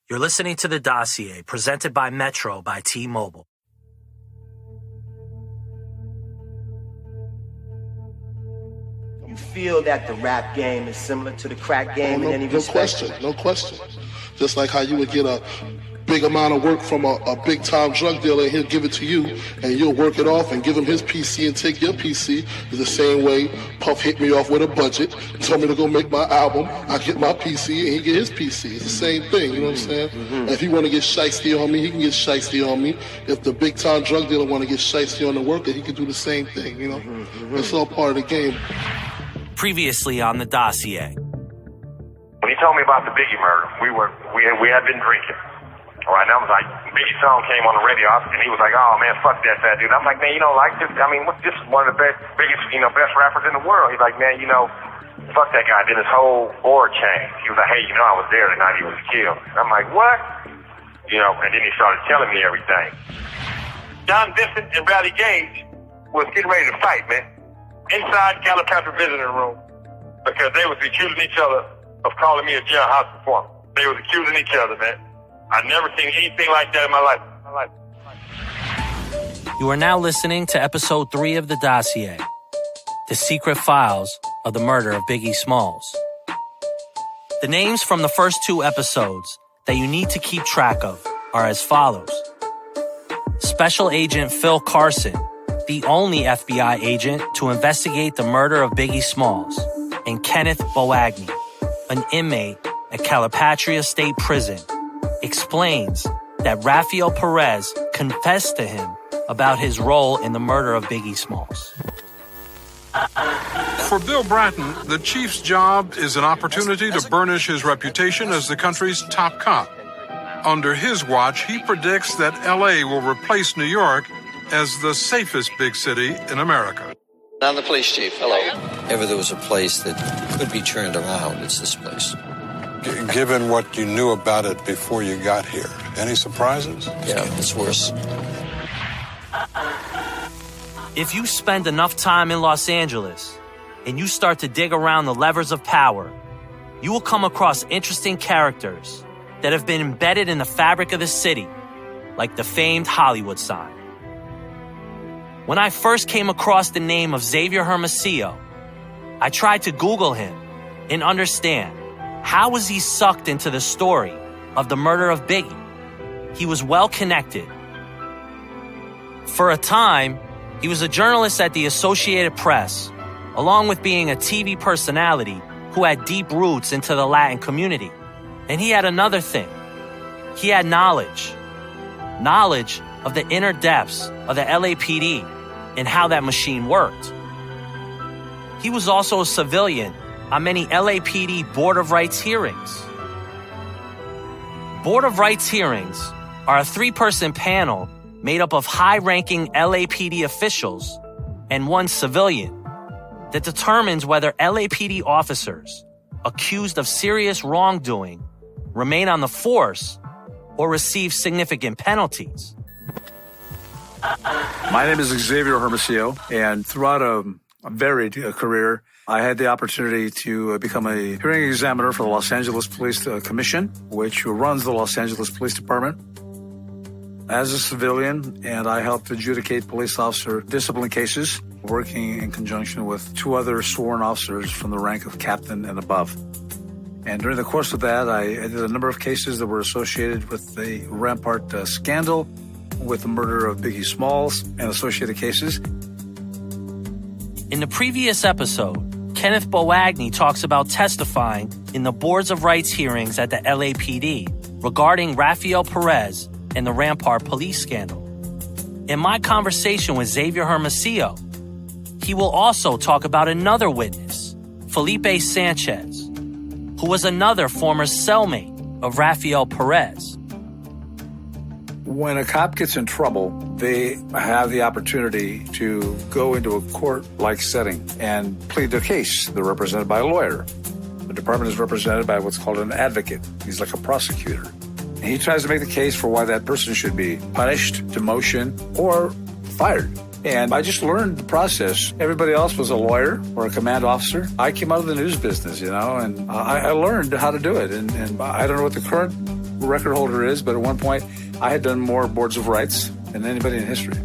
You're listening to The Dossier, presented by Metro by T-Mobile. You feel that the rap game is similar to the crack game in any respect? No question. Just like how you would get a big amount of work from a big-time drug dealer, and he'll give it to you, and you'll work it off and give him his PC and take your PC. It's the same way Puff hit me off with a budget, told me to go make my album. I get my PC, and he get his PC. It's the same thing, you know what I'm saying? And if he want to get shiesty on me, he can get shiesty on me. If the big-time drug dealer want to get shiesty on the worker, he can do the same thing, you know? It's all part of the game. Previously on The Dossier. When he told me about the Biggie murder, we had been drinking. All right, and I was like, Biggie's song came on the radio, and he was like, "Oh man, fuck that fat dude." I'm like, "Man, you know, like this. I mean, this is one of the biggest, best rappers in the world." He's like, "Man, fuck that guy." Then his whole board changed. He was like, "Hey, I was there the night he was killed." And I'm like, "What?" And then he started telling me everything. John Vincent and Rowdy Gage was getting ready to fight, man, inside Calipatra visiting room, because they was accusing each other of calling me a jailhouse performer. They was accusing each other, man. I've never seen anything like that in my life. You are now listening to episode 3 of The Dossier, The Secret Files of the Murder of Biggie Smalls. The names from the first 2 episodes that you need to keep track of are as follows. Special Agent Phil Carson, the only FBI agent to investigate the murder of Biggie Smalls, and Kenneth Boagni, an inmate at Calipatria State Prison, explains that Rafael Perez confessed to him about his role in the murder of Biggie Smalls. For Bill Bratton, the chief's job is an opportunity to burnish his reputation as the country's top cop. Under his watch, he predicts that L.A. will replace New York as the safest big city in America. I'm the police chief. Hello. If ever there was a place that could be turned around, it's this place. Given what you knew about it before you got here, any surprises? Yeah, it's worse. If you spend enough time in Los Angeles and you start to dig around the levers of power, you will come across interesting characters that have been embedded in the fabric of the city, like the famed Hollywood sign. When I first came across the name of Xavier Hermosillo, I tried to Google him and understand, how was he sucked into the story of the murder of Biggie? He was well connected. For a time, he was a journalist at the Associated Press, along with being a TV personality who had deep roots into the Latin community. And he had another thing. He had knowledge of the inner depths of the LAPD and how that machine worked. He was also a civilian on many LAPD Board of Rights hearings. Board of Rights hearings are a 3-person panel made up of high-ranking LAPD officials and 1 civilian that determines whether LAPD officers accused of serious wrongdoing remain on the force or receive significant penalties. My name is Xavier Hermosillo, and throughout a varied career, I had the opportunity to become a hearing examiner for the Los Angeles Police Commission, which runs the Los Angeles Police Department. As a civilian, and I helped adjudicate police officer discipline cases, working in conjunction with 2 other sworn officers from the rank of captain and above. And during the course of that, I did a number of cases that were associated with the Rampart scandal, with the murder of Biggie Smalls and associated cases. In the previous episode, Kenneth Boagni talks about testifying in the Boards of Rights hearings at the LAPD regarding Rafael Perez and the Rampart police scandal. In my conversation with Xavier Hermosillo, he will also talk about another witness, Felipe Sanchez, who was another former cellmate of Rafael Perez. When a cop gets in trouble, they have the opportunity to go into a court-like setting and plead their case. They're represented by a lawyer. The department is represented by what's called an advocate. He's like a prosecutor. And he tries to make the case for why that person should be punished, demotion, or fired. And I just learned the process. Everybody else was a lawyer or a command officer. I came out of the news business, and I learned how to do it. And I don't know what the current record holder is, but at one point I had done more boards of rights than anybody in history.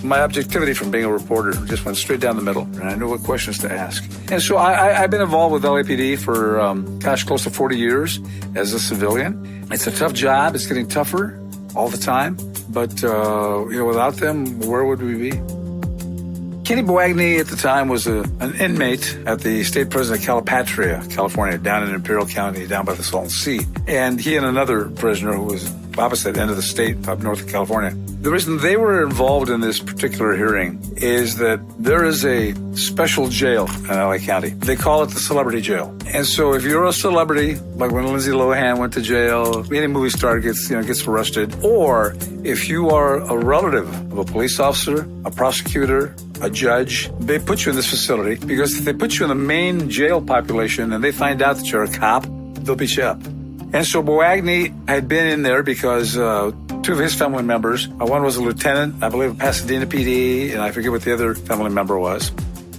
My objectivity from being a reporter just went straight down the middle, and I knew what questions to ask. And so I've been involved with LAPD for, close to 40 years as a civilian. It's a tough job. It's getting tougher all the time. But, without them, where would we be? Kenny Boagni at the time was an inmate at the state prison of Calipatria, California, down in Imperial County, down by the Salton Sea. And he and another prisoner who was opposite end of the state, up north of California. The reason they were involved in this particular hearing is that there is a special jail in LA County. They call it the celebrity jail. And so if you're a celebrity, like when Lindsay Lohan went to jail, any movie star gets arrested, or if you are a relative of a police officer, a prosecutor, a judge, they put you in this facility because if they put you in the main jail population and they find out that you're a cop, they'll beat you up. And so Boagni had been in there because two of his family members, one was a lieutenant, I believe, at Pasadena PD, and I forget what the other family member was.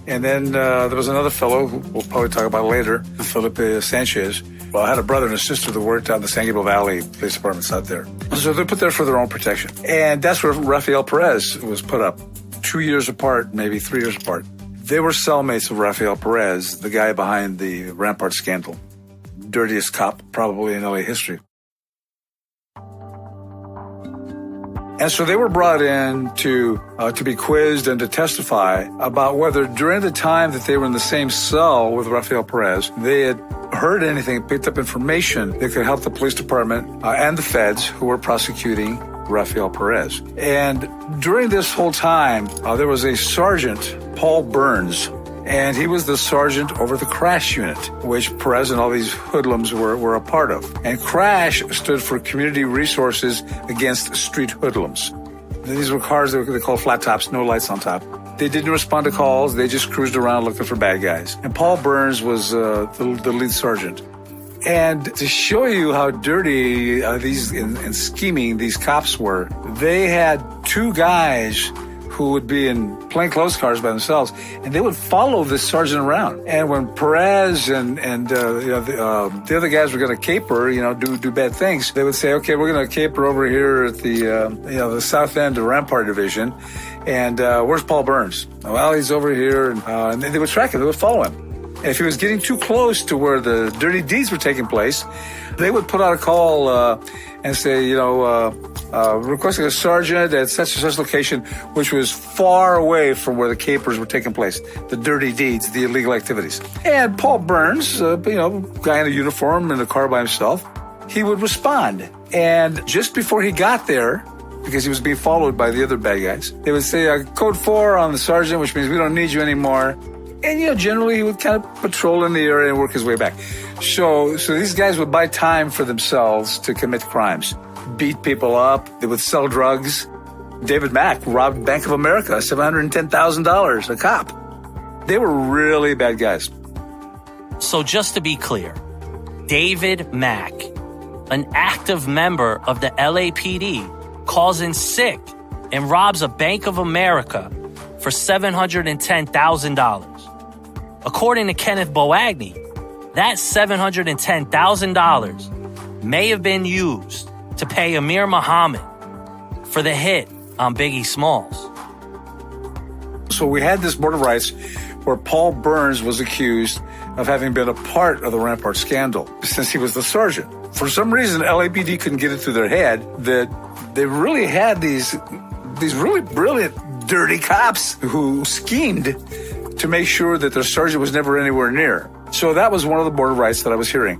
And then there was another fellow who we'll probably talk about later, Felipe Sanchez. Well, I had a brother and a sister that worked out in the San Gabriel Valley police departments out there. So they're put there for their own protection. And that's where Rafael Perez was put up, 2 years apart, maybe 3 years apart. They were cellmates of Rafael Perez, the guy behind the Rampart scandal. Dirtiest cop probably in LA history. And so they were brought in to be quizzed and to testify about whether during the time that they were in the same cell with Rafael Perez, they had heard anything, picked up information that could help the police department and the feds who were prosecuting Rafael Perez. And during this whole time, there was a sergeant, Paul Burns, and he was the sergeant over the crash unit, which Perez and all these hoodlums were a part of. And crash stood for Community Resources Against Street Hoodlums. These were cars that they called flat tops, no lights on top. They didn't respond to calls. They just cruised around looking for bad guys. And Paul Burns was the lead sergeant. And to show you how dirty and scheming these cops were, they had two guys who would be in plainclothes cars by themselves, and they would follow this sergeant around. And when Perez and the other guys were going to caper, do bad things, they would say, okay, we're going to caper over here at the south end of Rampart Division, and where's Paul Burns? Well, he's over here, and they would track him, they would follow him. And if he was getting too close to where the dirty deeds were taking place, they would put out a call and say, requesting a sergeant at such and such location, which was far away from where the capers were taking place, the dirty deeds, the illegal activities. And Paul Burns, guy in a uniform in a car by himself, he would respond. And just before he got there, because he was being followed by the other bad guys, they would say, code 4 on the sergeant, which means we don't need you anymore. And, generally he would kind of patrol in the area and work his way back. So these guys would buy time for themselves to commit crimes, beat people up. They would sell drugs. David Mack robbed Bank of America, $710,000, a cop. They were really bad guys. So just to be clear, David Mack, an active member of the LAPD, calls in sick and robs a Bank of America for $710,000. According to Kenneth Boagni, that $710,000 may have been used to pay Amir Muhammad for the hit on Biggie Smalls. So we had this Board of Rights where Paul Burns was accused of having been a part of the Rampart scandal since he was the sergeant. For some reason, LAPD couldn't get it through their head that they really had these really brilliant, dirty cops who schemed to make sure that their sergeant was never anywhere near. So that was one of the Board of Rights that I was hearing.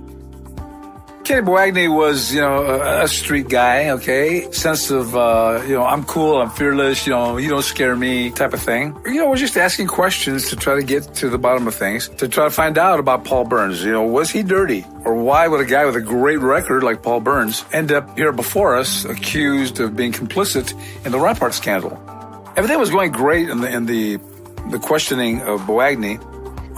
Kenny Boagni was, a street guy, okay? Sense of, I'm cool, I'm fearless, you don't scare me type of thing. We're just asking questions to try to get to the bottom of things, to try to find out about Paul Burns. Was he dirty? Or why would a guy with a great record like Paul Burns end up here before us accused of being complicit in the Rampart scandal? Everything was going great in the questioning of Boagni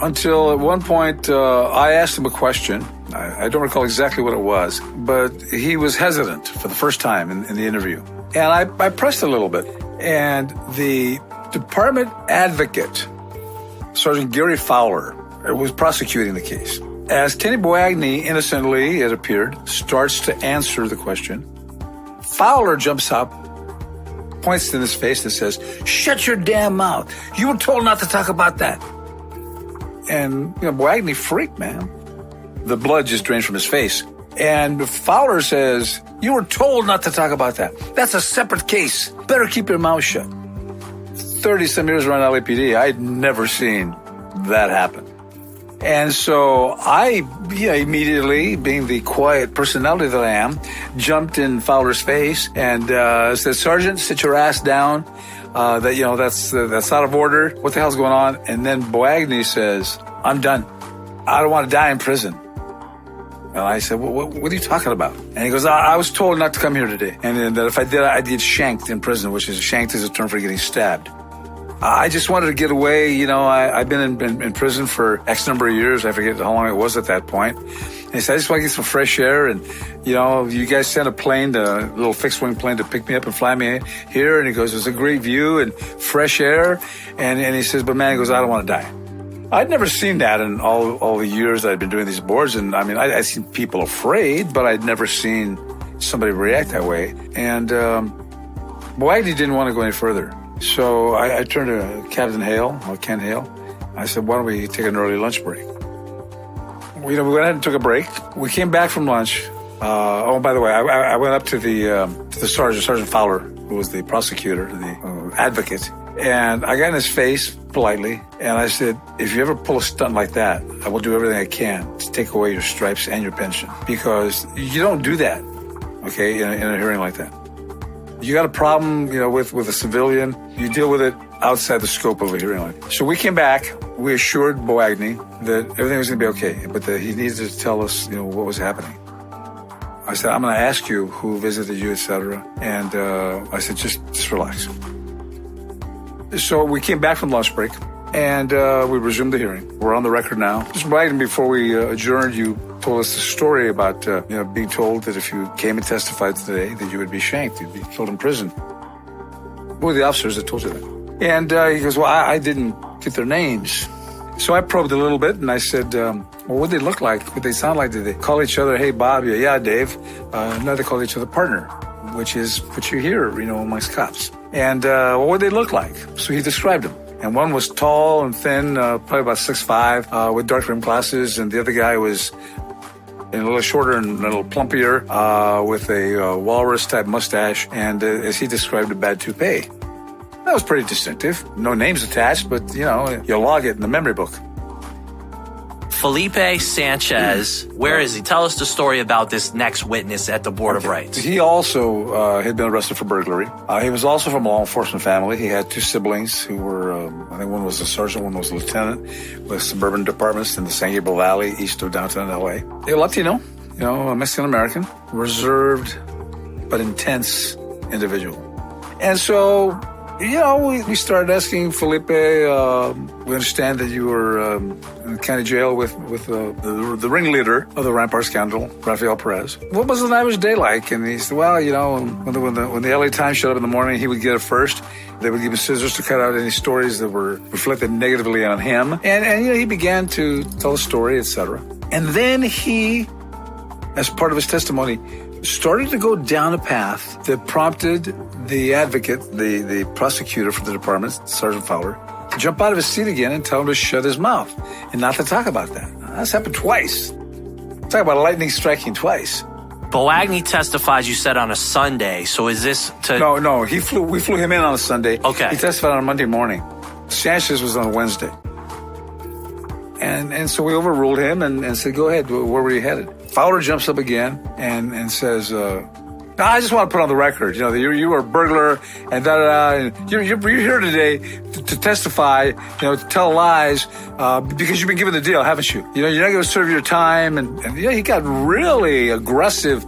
until at one point I asked him a question. I don't recall exactly what it was, but he was hesitant for the first time in the interview. And I pressed a little bit. And the department advocate, Sergeant Gary Fowler, was prosecuting the case. As Kenny Boagni, innocently, it appeared, starts to answer the question, Fowler jumps up, points in his face and says, "Shut your damn mouth. You were told not to talk about that." And, Boagni freaked, man. The blood just drained from his face. And Fowler says, "You were told not to talk about that. That's a separate case. Better keep your mouth shut." 30-some years around LAPD, I'd never seen that happen. And so I immediately, being the quiet personality that I am, jumped in Fowler's face and said, "Sergeant, sit your ass down. That's out of order. What the hell's going on?" And then Boagni says, "I'm done. I don't want to die in prison." And I said, what are you talking about? And he goes, I was told not to come here today. And that if I did, I'd get shanked in prison, which is shanked is a term for getting stabbed. I just wanted to get away. I've been in prison for X number of years. I forget how long it was at that point. And he said, "I just want to get some fresh air. And, you guys sent a little fixed wing plane to pick me up and fly me here." And he goes, "It's a great view and fresh air." And he says, "But man," he goes, "I don't want to die." I'd never seen that in all the years that I'd been doing these boards. And I mean, I'd seen people afraid, but I'd never seen somebody react that way. And Boagni didn't want to go any further. So I turned to Captain Hale, or Ken Hale. I said, "Why don't we take an early lunch break?" We went ahead and took a break. We came back from lunch. By the way, I went up to the Sergeant Fowler, who was the prosecutor, the advocate. And I got in his face politely, and I said, "If you ever pull a stunt like that, I will do everything I can to take away your stripes and your pension, because you don't do that, okay, in a hearing like that. You got a problem, with a civilian, you deal with it outside the scope of a hearing like that." So we came back. We assured Boagni that everything was going to be okay, but that he needed to tell us, what was happening. I said, "I'm going to ask you who visited you, etc." And I said, just relax. So we came back from lunch break, and we resumed the hearing. We're on the record now. Just right before we adjourned, you told us the story about being told that if you came and testified today, that you would be shanked, you'd be killed in prison. Who were the officers that told you that? And he goes, "Well, I didn't get their names." So I probed a little bit, and I said, "Well, what did they look like? What did they sound like? Did they call each other, 'Hey, Bob'? Yeah, Dave." No, they called each other partner, which is what you hear, amongst cops. And what would they look like? So he described them. And one was tall and thin, probably about 6'5", with dark rimmed glasses, and the other guy was a little shorter and a little plumpier, with a walrus-type mustache, and as he described, a bad toupee. That was pretty distinctive. No names attached, but, you log it in the memory book. Felipe Sanchez, where is he? Tell us the story about this next witness at the Board of Rights. He also had been arrested for burglary. He was also from a law enforcement family. He had two siblings who were, I think one was a sergeant, one was a lieutenant, with suburban departments in the San Gabriel Valley, east of downtown L.A. A Latino, a Mexican-American, reserved but intense individual. And so, we started asking Felipe, we understand that you were in the county jail with the ringleader of the Rampart scandal, Rafael Perez. What was an average day like? And he said, well, when the LA Times showed up in the morning, he would get it first. They would give him scissors to cut out any stories that were reflected negatively on him. And he began to tell a story, etc. And then he, as part of his testimony, started to go down a path that prompted the advocate, the prosecutor for the department, Sergeant Fowler, to jump out of his seat again and tell him to shut his mouth and not to talk about that. That's happened twice. Talk about lightning striking twice. Boagni testifies, you said, on a Sunday. So is this to... No. We flew him in on a Sunday. Okay. He testified on a Monday morning. Sanchez was on a Wednesday. And so we overruled him and said, go ahead, where were you headed? Fowler jumps up again and says, I just want to put on the record, you were a burglar and da-da-da. And you're here today to testify, to tell lies, because you've been given the deal, haven't you? You're not going to serve your time. And he got really aggressive.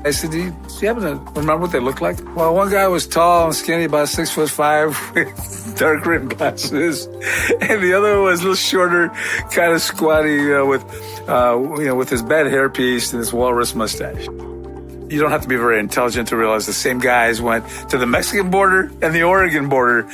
I said, do you happen to remember what they looked like? Well, one guy was tall and skinny, about 6'5", with dark rimmed glasses, and the other was a little shorter, kind of squatty, with his bad hairpiece and his walrus mustache. You don't have to be very intelligent to realize the same guys went to the Mexican border and the Oregon border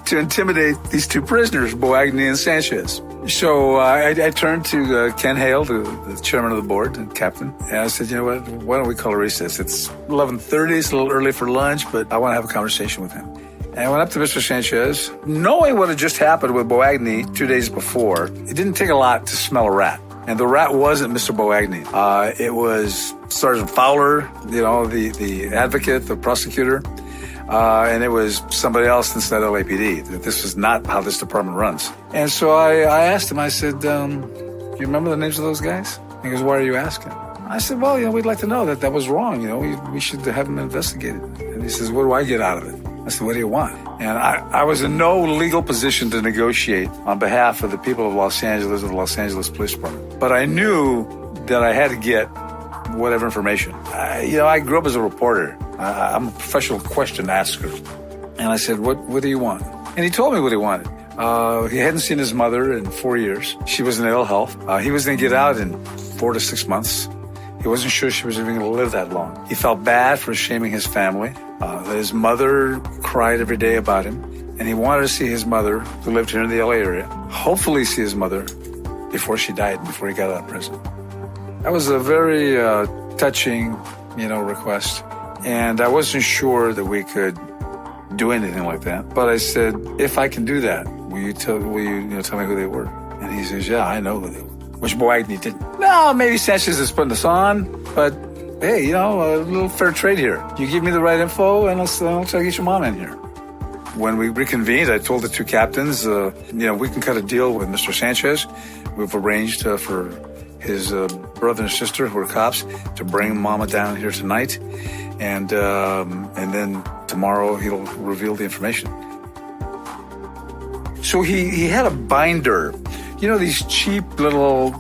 to intimidate these two prisoners, Boagni and Sanchez. So I turned to Ken Hale, the chairman of the board and captain, and I said, you know what, why don't we call a recess? It's 11:30, it's a little early for lunch, but I want to have a conversation with him. And I went up to Mr. Sanchez, knowing what had just happened with Boagni 2 days before. It didn't take a lot to smell a rat. And the rat wasn't Mr. Boagni. It was Sergeant Fowler, you know, the advocate, the prosecutor. And it was somebody else inside LAPD. This is not how this department runs. And so I asked him, I said, do you remember the names of those guys? He goes, why are you asking? I said, well, you know, we'd like to know that was wrong. You know, we should have them investigated. And he says, what do I get out of it? I said, what do you want? And I was in no legal position to negotiate on behalf of the people of Los Angeles and the Los Angeles Police Department. But I knew that I had to get whatever information. I grew up as a reporter. I'm a professional question asker. And I said, what do you want? And he told me what he wanted. He hadn't seen his mother in 4 years. She was in ill health. He was going to get out in 4 to 6 months. He wasn't sure she was even going to live that long. He felt bad for shaming his family. His mother cried every day about him. And he wanted to see his mother, who lived here in the LA area, hopefully see his mother before she died, before he got out of prison. That was a very touching, request. And I wasn't sure that we could do anything like that. But I said, if I can do that, will you tell me who they were? And he says, yeah, I know who they were. Which Boagni didn't. No, maybe Sanchez is putting this on, but hey, a little fair trade here. You give me the right info, and I'll try to get your mom in here. When we reconvened, I told the two captains, we can cut a deal with Mr. Sanchez. We've arranged for his brother and sister, who are cops, to bring Mama down here tonight, and then tomorrow he'll reveal the information. So he had a binder. These cheap little,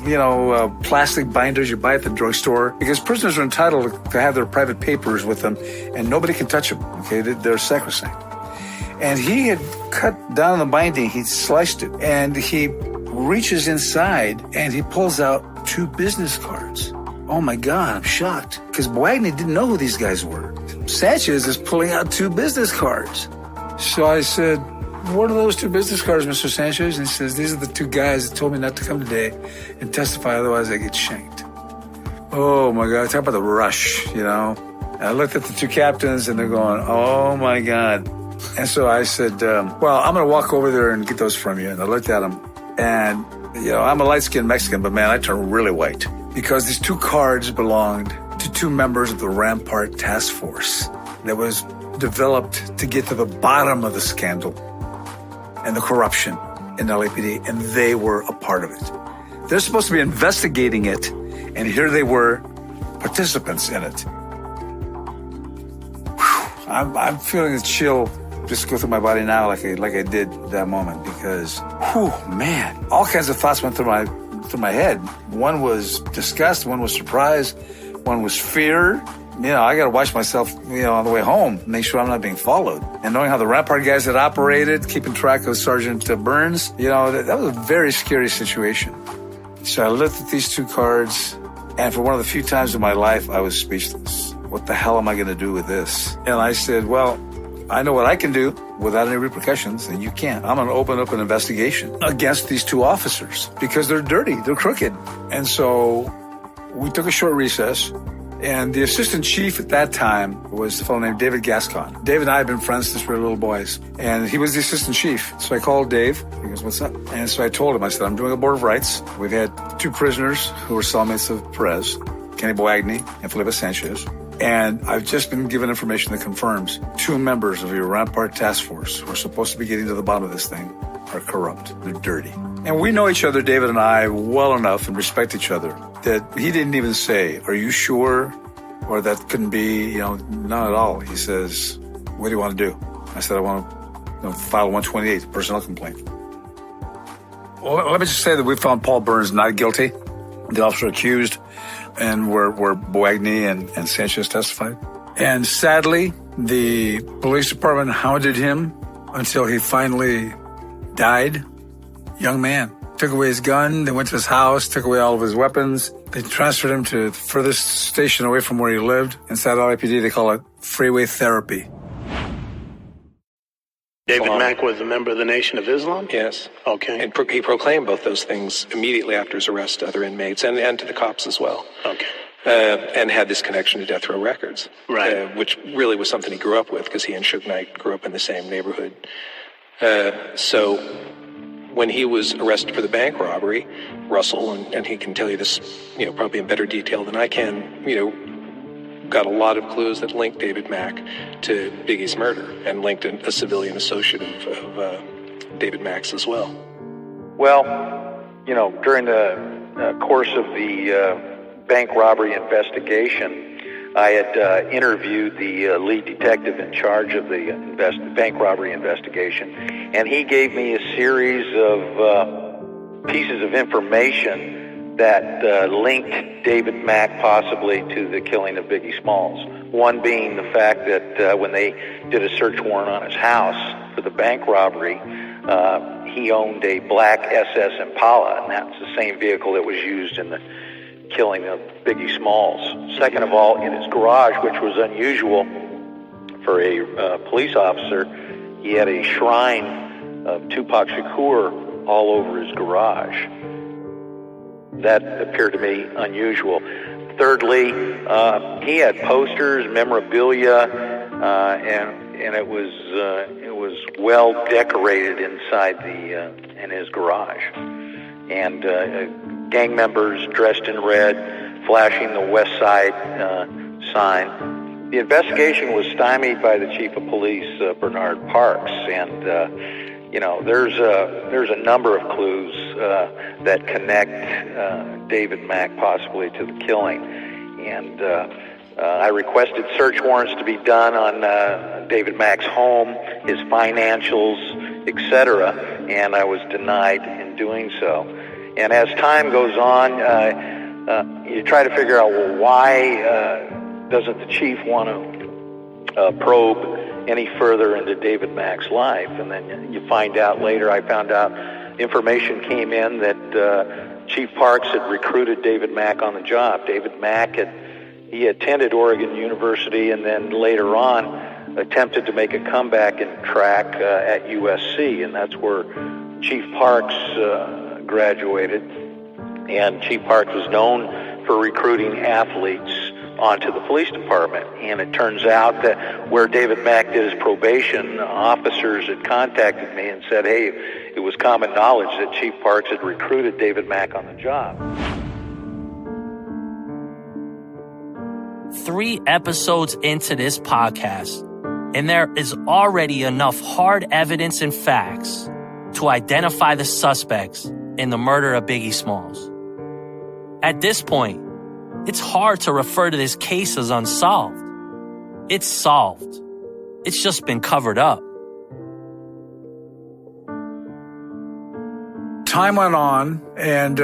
plastic binders you buy at the drugstore, because prisoners are entitled to have their private papers with them, and nobody can touch them, okay? They're sacrosanct. And he had cut down the binding, he sliced it, and he reaches inside, and he pulls out 2 business cards. Oh my God, I'm shocked, because Boagni didn't know who these guys were. Sanchez is pulling out 2 business cards. So I said, what are those 2 business cards, Mr. Sanchez? And he says, these are the 2 guys that told me not to come today and testify, otherwise I get shanked. Oh my God, talk about the rush, And I looked at the 2 captains and they're going, oh my God. And so I said, well, I'm going to walk over there and get those from you. And I looked at them and, I'm a light-skinned Mexican, but man, I turned really white because these 2 cards belonged to 2 members of the Rampart task force that was developed to get to the bottom of the scandal and the corruption in LAPD, and they were a part of it. They're supposed to be investigating it, and here they were, participants in it. Whew. I'm feeling a chill just go through my body now like I did that moment, because, man, all kinds of thoughts went through my head. One was disgust, one was surprise, one was fear. I got to watch myself, on the way home, make sure I'm not being followed. And knowing how the Rampart guys had operated, keeping track of Sergeant Burns, that was a very scary situation. So I looked at these 2 cards, and for one of the few times in my life, I was speechless. What the hell am I going to do with this? And I said, well, I know what I can do without any repercussions, and you can't. I'm going to open up an investigation against these 2 officers because they're dirty, they're crooked. And so we took a short recess. And the assistant chief at that time was a fellow named David Gascon. Dave and I had been friends since we were little boys. And he was the assistant chief. So I called Dave. He goes, what's up? And so I told him, I said, I'm doing a board of rights. We've had 2 prisoners who were cellmates of Perez, Kenny Boagni and Felipe Sanchez. And I've just been given information that confirms 2 members of your Rampart task force who are supposed to be getting to the bottom of this thing are corrupt. They're dirty. And we know each other, David and I, well enough and respect each other that he didn't even say, are you sure? Or that couldn't be, not at all. He says, what do you want to do? I said, I want to file 128, personnel complaint. Well, let me just say that we found Paul Burns not guilty, the officer accused, and where Boagni and Sanchez testified. And sadly, the police department hounded him until he finally died. Young man, took away his gun. They went to his house, took away all of his weapons. They transferred him to the furthest station away from where he lived. Inside LAPD, they call it freeway therapy. David Mack was a member of the Nation of Islam? Yes. Okay. And he proclaimed both those things immediately after his arrest to other inmates and to the cops as well. Okay. And had this connection to Death Row Records. Right. Which really was something he grew up with because he and Suge Knight grew up in the same neighborhood. So when he was arrested for the bank robbery, Russell, and he can tell you this, probably in better detail than I can, got a lot of clues that linked David Mack to Biggie's murder and linked a civilian associate of David Mack's as well. Well, during the course of the bank robbery investigation, I had interviewed the lead detective in charge of the bank robbery investigation, and he gave me a series of pieces of information that linked David Mack possibly to the killing of Biggie Smalls. One being the fact that when they did a search warrant on his house for the bank robbery, he owned a black SS Impala, and that's the same vehicle that was used in the killing of Biggie Smalls. Second of all, in his garage, which was unusual for a police officer, he had a shrine of Tupac Shakur all over his garage. That appeared to me unusual. Thirdly, he had posters, memorabilia, and it was well decorated inside in his garage. And gang members dressed in red, flashing the West Side sign. The investigation was stymied by the chief of police, Bernard Parks, and there's a number of clues that connect David Mack possibly to the killing. And I requested search warrants to be done on David Mack's home, his financials, etc., and I was denied in doing so. And as time goes on, you try to figure out, well, why doesn't the chief want to probe any further into David Mack's life? And then you find out later, I found out information came in that Chief Parks had recruited David Mack on the job. David Mack he attended Oregon University and then later on attempted to make a comeback in track at USC, and that's where Chief Parks graduated. And Chief Parks was known for recruiting athletes onto the police department. And it turns out that where David Mack did his probation, officers had contacted me and said, hey, it was common knowledge that Chief Parks had recruited David Mack on the job. 3 episodes into this podcast, and there is already enough hard evidence and facts to identify the suspects in the murder of Biggie Smalls. At this point, it's hard to refer to this case as unsolved. It's solved. It's just been covered up. Time went on, and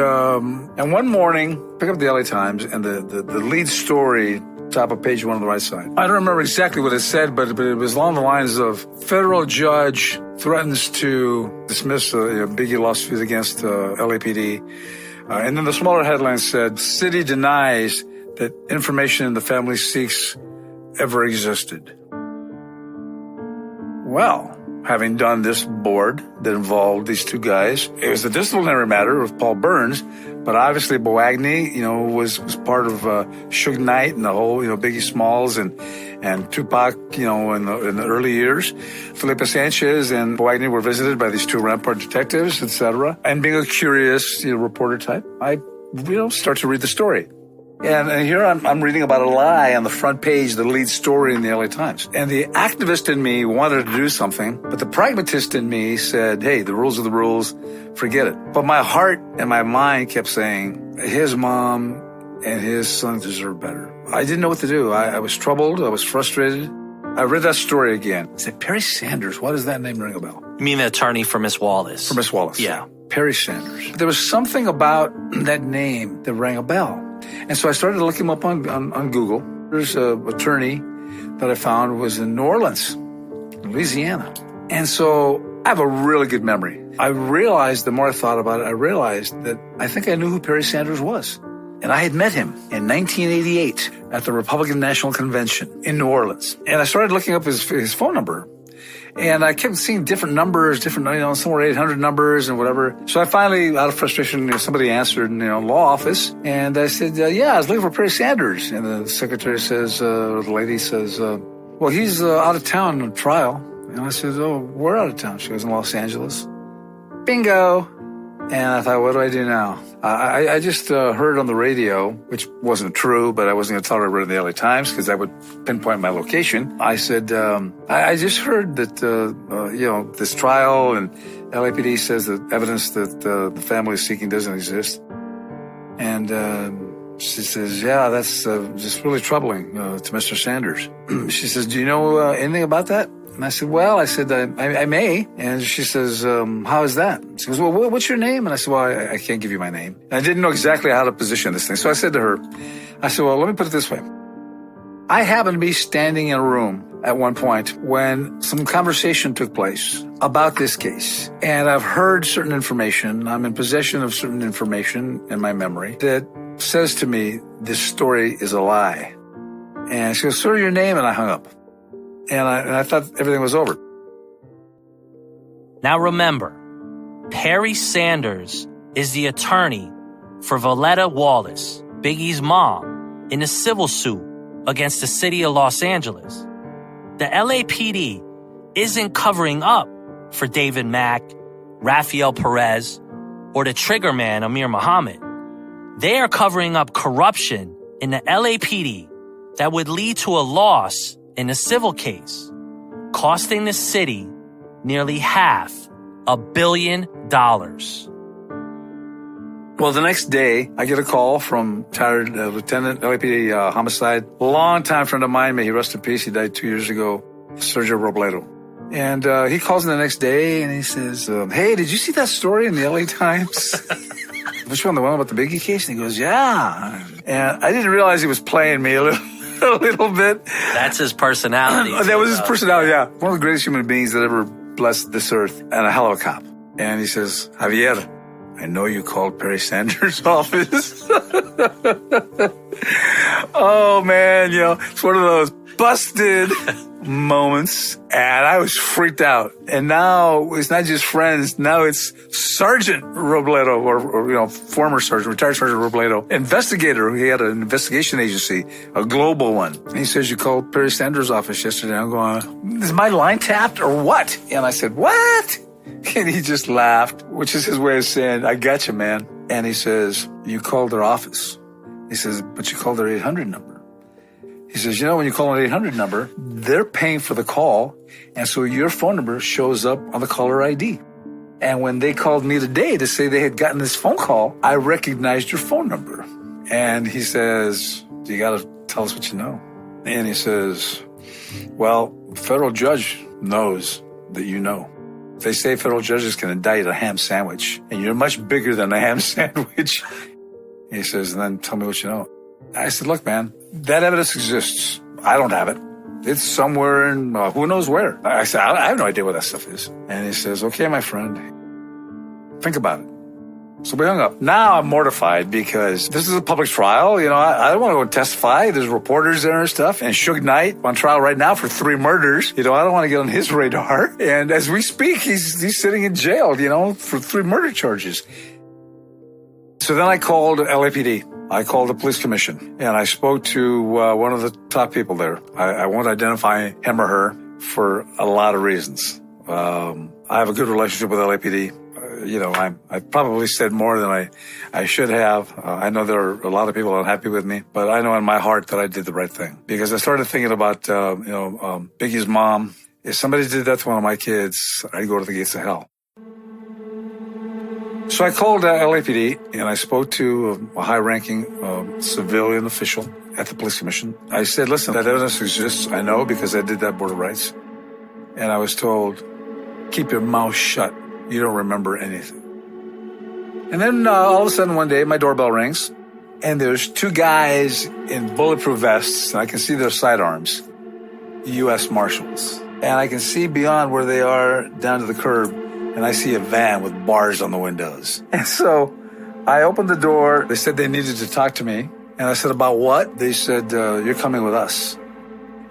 one morning, pick up the LA Times, and the lead story, top of page 1 on the right side. I don't remember exactly what it said, but it was along the lines of federal judge threatens to dismiss Biggie lawsuit against LAPD. And then the smaller headline said, city denies that information in the family seeks ever existed. Well, having done this board that involved these 2 guys, it was a disciplinary matter with Paul Burns, but obviously Boagni, was part of Suge Knight and the whole, Biggie Smalls and Tupac, in the early years. Felipe Sanchez and Boagni were visited by these 2 Rampart detectives, etc. And being a curious, reporter type, I, start to read the story. And here I'm reading about a lie on the front page, the lead story in the LA Times. And the activist in me wanted to do something, but the pragmatist in me said, hey, the rules are the rules, forget it. But my heart and my mind kept saying, his mom and his son deserve better. I didn't know what to do. I was troubled. I was frustrated. I read that story again. I said, Perry Sanders, why does that name ring a bell? You mean the attorney for Miss Wallace? For Miss Wallace. Yeah. Perry Sanders. There was something about that name that rang a bell. And so I started to look him up on Google. There's an attorney that I found was in New Orleans, Louisiana. And so I have a really good memory. I realized, the more I thought about it, I realized that I think I knew who Perry Sanders was. And I had met him in 1988 at the Republican National Convention in New Orleans. And I started looking up his phone number. And I kept seeing different numbers, somewhere 800 numbers and whatever. So I finally, out of frustration, somebody answered in the law office. And I said, yeah, I was looking for Perry Sanders. And the secretary says, or the lady says, well, he's out of town on trial. And I said, oh, we're out of town. She goes, in Los Angeles. Bingo. And I thought, what do I do now? I just heard on the radio, which wasn't true, but I wasn't going to tell her I read in the LA Times because that would pinpoint my location. I said, I just heard that, this trial and LAPD says that evidence that the family is seeking doesn't exist. And she says, yeah, that's just really troubling to Mr. Sanders. She says, do you know anything about that? And I said, well, I may. And she says, how is that? She goes, well, what's your name? And I said, well, I can't give you my name. And I didn't know exactly how to position this thing. So I said to her, well, let me put it this way. I happened to be standing in a room at one point when some conversation took place about this case. And I've heard certain information. I'm in possession of certain information in my memory that says to me, this story is a lie. And she goes, sir, your name? And I hung up. And I thought everything was over. Now remember, Perry Sanders is the attorney for Valletta Wallace, Biggie's mom, in a civil suit against the city of Los Angeles. The LAPD isn't covering up for David Mack, Rafael Perez, or the trigger man Amir Muhammad. They are covering up corruption in the LAPD that would lead to a loss in a civil case, costing the city nearly $500 million. Well, the next day, I get a call from retired Lieutenant LAPD homicide, longtime friend of mine. May he rest in peace. He died 2 years ago, Sergio Robledo. And he calls me the next day and he says, hey, did you see that story in the LA Times? Which one? The one about the Biggie case? And he goes, yeah. And I didn't realize he was playing me a little bit. That's his personality. That was his personality, yeah. One of the greatest human beings that ever blessed this earth, and a hell of a cop. And he says, Javier, I know you called Perry Sanders' office. Oh, man, it's one of those busted moments. And I was freaked out. And now it's not just friends. Now it's Sergeant Robledo, or former Sergeant, retired Sergeant Robledo, investigator. He had an investigation agency, a global one. And he says, you called Perry Sanders' office yesterday. I'm going, is my line tapped or what? And I said, what? And he just laughed, which is his way of saying, I got you, man. And he says, you called their office. He says, but you called their 800 number. He says, when you call an 800 number, they're paying for the call. And so your phone number shows up on the caller ID. And when they called me today to say they had gotten this phone call, I recognized your phone number. And he says, you got to tell us what you know. And he says, well, federal judge knows that you know. They say federal judges can indict a ham sandwich, and you're much bigger than a ham sandwich. He says, and then tell me what you know. I said, look, man, that evidence exists. I don't have it. It's somewhere in who knows where. I said, I have no idea what that stuff is. And he says, okay, my friend, think about it. So we hung up. Now I'm mortified because this is a public trial. I don't want to go and testify. There's reporters there and stuff. And Suge Knight on trial right now for 3 murders. I don't want to get on his radar. And as we speak, he's sitting in jail, for 3 murder charges. So then I called LAPD. I called the police commission and I spoke to one of the top people there. I won't identify him or her for a lot of reasons. I have a good relationship with LAPD. I probably said more than I should have. I know there are a lot of people unhappy with me, but I know in my heart that I did the right thing because I started thinking about, Biggie's mom. If somebody did that to one of my kids, I'd go to the gates of hell. So I called LAPD and I spoke to a high-ranking civilian official at the police commission. I said, listen, that evidence exists. I know because I did that Board of Rights. And I was told, keep your mouth shut. You don't remember anything. And then all of a sudden one day, my doorbell rings, and there's 2 guys in bulletproof vests, and I can see their sidearms. U.S. Marshals. And I can see beyond where they are down to the curb, and I see a van with bars on the windows. And so I opened the door. They said they needed to talk to me. And I said, about what? They said, you're coming with us.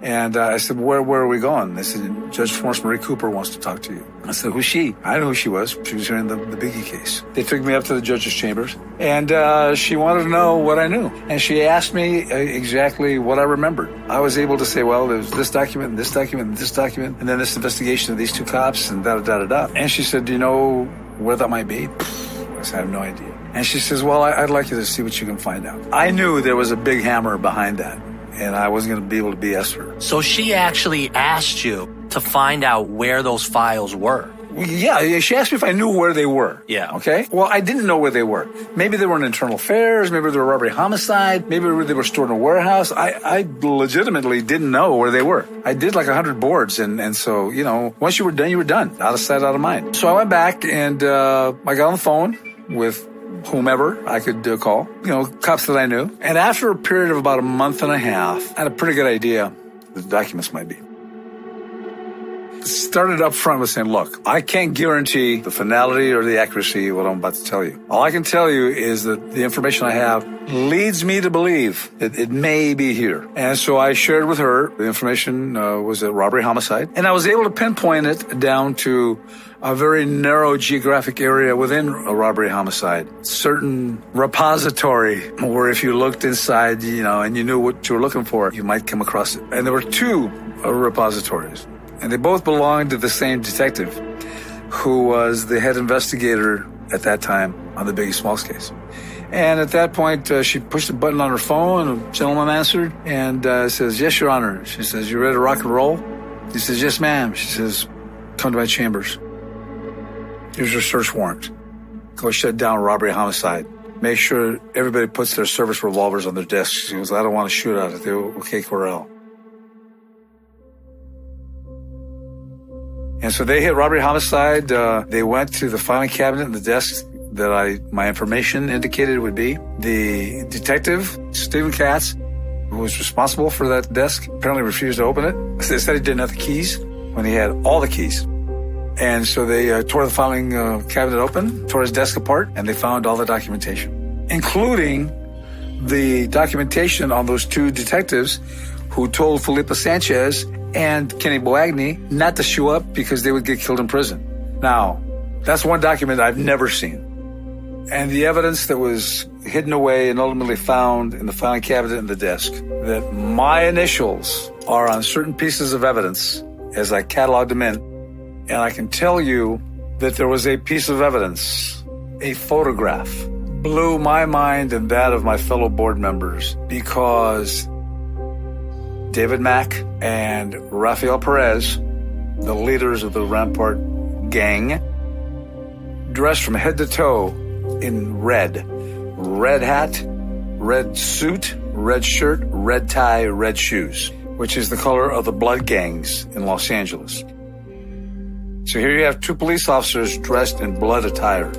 And I said, where are we going? They said, Judge Florence Marie Cooper wants to talk to you. I said, who's she? I know who she was. She was hearing the Biggie case. They took me up to the judge's chambers, and she wanted to know what I knew. And she asked me exactly what I remembered. I was able to say, well, there's this document, and this document, and this document, and then this investigation of these two cops, and da-da-da-da-da. And she said, do you know where that might be? I said, I have no idea. And she says, well, I'd like you to see what you can find out. I knew there was a big hammer behind that, and I wasn't going to be able to BS her. So she actually asked you to find out where those files were. Yeah, she asked me if I knew where they were. Yeah. Okay? Well, I didn't know where they were. Maybe they were in internal affairs. Maybe they were robbery homicide. Maybe they were stored in a warehouse. I legitimately didn't know where they were. I did like 100 boards. And so, you know, once you were done, you were done. Out of sight, out of mind. So I went back and I got on the phone with whomever I could call, you know, cops that I knew. And after a period of about a month and a half, I had a pretty good idea what the documents might be. Started up front with saying, look, I can't guarantee the finality or the accuracy of what I'm about to tell you. All I can tell you is that the information I have leads me to believe that it may be here. And so I shared with her the information was a robbery homicide. And I was able to pinpoint it down to a very narrow geographic area within a robbery homicide. Certain repository where if you looked inside, you know, and you knew what you were looking for, you might come across it. And there were two repositories. And they both belonged to the same detective who was the head investigator at that time on the Biggie Smalls case. And at that point, she pushed a button on her phone, and a gentleman answered and says, yes, Your Honor. She says, you ready to rock and roll? He says, yes, ma'am. She says, come to my chambers. Here's your search warrant. Go shut down robbery homicide. Make sure everybody puts their service revolvers on their desks. She goes, I don't want to shoot at it. They go, okay, Corral. And so they hit robbery homicide. They went to the filing cabinet and the desk that my information indicated it would be. The detective, Stephen Katz, who was responsible for that desk, apparently refused to open it. They said he didn't have the keys when he had all the keys. And so they tore the filing cabinet open, tore his desk apart, and they found all the documentation, including the documentation on those two detectives who told Felipe Sanchez and Kenny Boagni not to show up because they would get killed in prison. Now, that's one document I've never seen. And the evidence that was hidden away and ultimately found in the filing cabinet and the desk, that my initials are on certain pieces of evidence as I cataloged them in. And I can tell you that there was a piece of evidence, a photograph, blew my mind and that of my fellow board members, because David Mack and Rafael Perez, the leaders of the Rampart gang, dressed from head to toe in red. Red hat, red suit, red shirt, red tie, red shoes, which is the color of the blood gangs in Los Angeles. So here you have two police officers dressed in blood attire.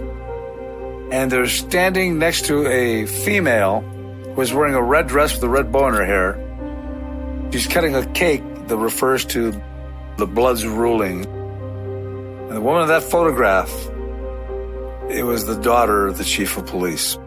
And they're standing next to a female who is wearing a red dress with a red bow in her hair. She's cutting a cake that refers to the blood's ruling. And the woman in that photograph, it was the daughter of the chief of police.